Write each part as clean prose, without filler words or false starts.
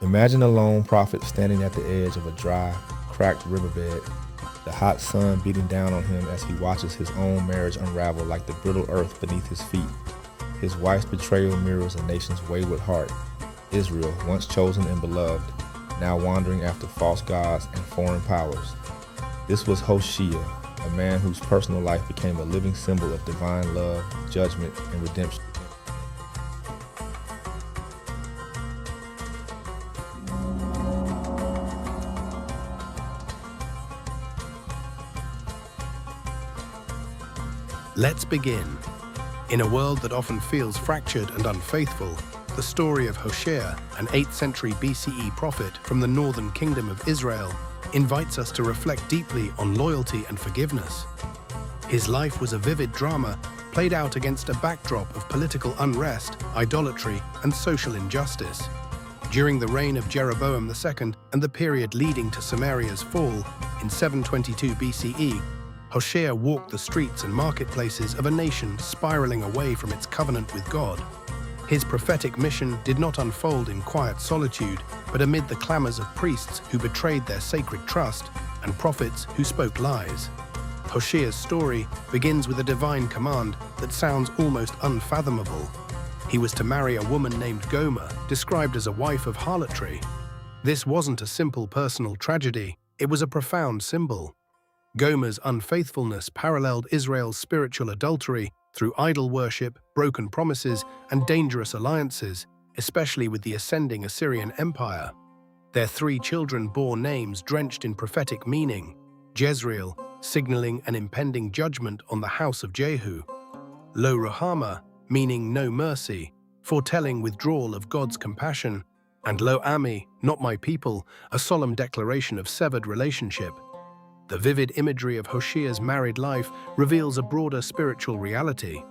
Imagine a lone prophet standing at the edge of a dry, cracked riverbed, the hot sun beating down on him as he watches his own marriage unravel like the brittle earth beneath his feet. His wife's betrayal mirrors a nation's wayward heart. Israel, once chosen and beloved, now wandering after false gods and foreign powers. This was Hoshea, a man whose personal life became a living symbol of divine love, judgment, and redemption. Let's begin. In a world that often feels fractured and unfaithful, the story of Hoshea, an 8th century BCE prophet from the northern kingdom of Israel, invites us to reflect deeply on loyalty and forgiveness. His life was a vivid drama played out against a backdrop of political unrest, idolatry, and social injustice. During the reign of Jeroboam II and the period leading to Samaria's fall in 722 BCE, Hoshea walked the streets and marketplaces of a nation spiraling away from its covenant with God. His prophetic mission did not unfold in quiet solitude, but amid the clamors of priests who betrayed their sacred trust and prophets who spoke lies. Hoshea's story begins with a divine command that sounds almost unfathomable. He was to marry a woman named Gomer, described as a wife of harlotry. This wasn't a simple personal tragedy, it was a profound symbol. Gomer's unfaithfulness paralleled Israel's spiritual adultery through idol worship, broken promises, and dangerous alliances, especially with the ascending Assyrian Empire. Their 3 children bore names drenched in prophetic meaning: Jezreel, signaling an impending judgment on the house of Jehu; Lo-Ruhamah, meaning no mercy, foretelling withdrawal of God's compassion; and Lo-Ami, not my people, a solemn declaration of severed relationship. The vivid imagery of Hoshea's married life reveals a broader spiritual reality.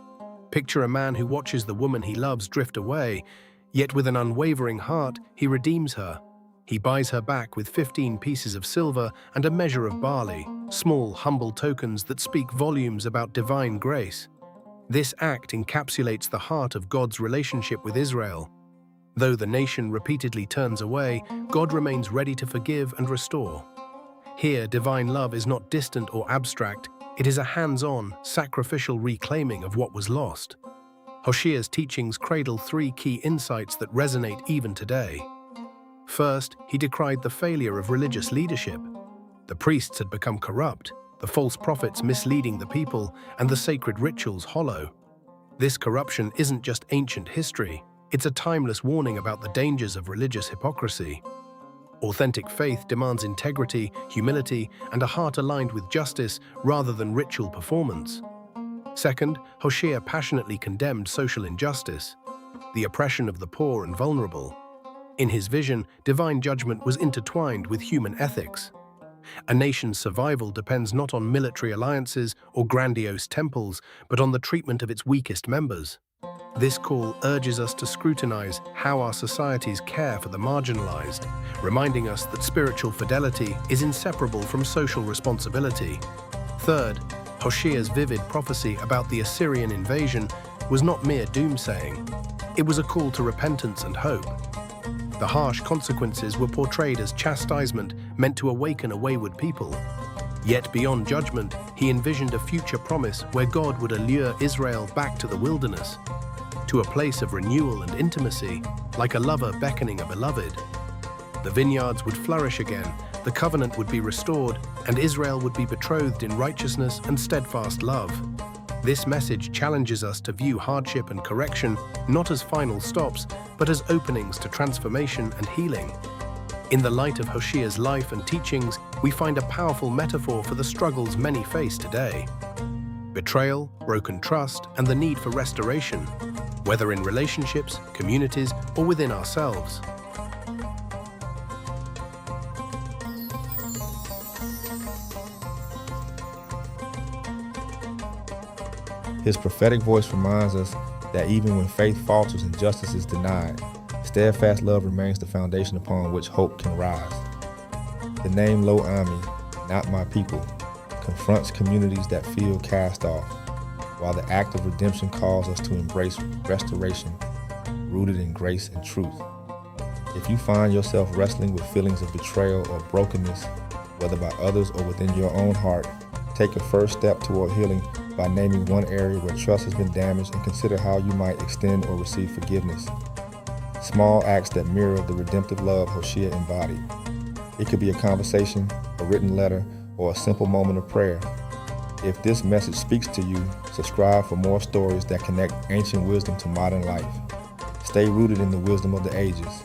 Picture a man who watches the woman he loves drift away, yet with an unwavering heart, he redeems her. He buys her back with 15 pieces of silver and a measure of barley, small, humble tokens that speak volumes about divine grace. This act encapsulates the heart of God's relationship with Israel. Though the nation repeatedly turns away, God remains ready to forgive and restore. Here, divine love is not distant or abstract, it is a hands-on, sacrificial reclaiming of what was lost. Hoshea's teachings cradle 3 key insights that resonate even today. First, he decried the failure of religious leadership. The priests had become corrupt, the false prophets misleading the people, and the sacred rituals hollow. This corruption isn't just ancient history, it's a timeless warning about the dangers of religious hypocrisy. Authentic faith demands integrity, humility, and a heart aligned with justice rather than ritual performance. Second, Hoshea passionately condemned social injustice, the oppression of the poor and vulnerable. In his vision, divine judgment was intertwined with human ethics. A nation's survival depends not on military alliances or grandiose temples, but on the treatment of its weakest members. This call urges us to scrutinize how our societies care for the marginalized, reminding us that spiritual fidelity is inseparable from social responsibility. Third, Hoshea's vivid prophecy about the Assyrian invasion was not mere doomsaying. It was a call to repentance and hope. The harsh consequences were portrayed as chastisement meant to awaken a wayward people. Yet beyond judgment, he envisioned a future promise where God would allure Israel back to the wilderness, to a place of renewal and intimacy, like a lover beckoning a beloved. The vineyards would flourish again, the covenant would be restored, and Israel would be betrothed in righteousness and steadfast love. This message challenges us to view hardship and correction not as final stops, but as openings to transformation and healing. In the light of Hoshea's life and teachings, we find a powerful metaphor for the struggles many face today. Betrayal, broken trust, and the need for restoration, whether in relationships, communities, or within ourselves. His prophetic voice reminds us that even when faith falters and justice is denied, steadfast love remains the foundation upon which hope can rise. The name Lo-Ami, not my people, confronts communities that feel cast off, while the act of redemption calls us to embrace restoration rooted in grace and truth. If you find yourself wrestling with feelings of betrayal or brokenness, whether by others or within your own heart, take a first step toward healing by naming one area where trust has been damaged and consider how you might extend or receive forgiveness. Small acts that mirror the redemptive love Hoshea embodied. It could be a conversation, a written letter, or a simple moment of prayer. If this message speaks to you, subscribe for more stories that connect ancient wisdom to modern life. Stay rooted in the wisdom of the ages.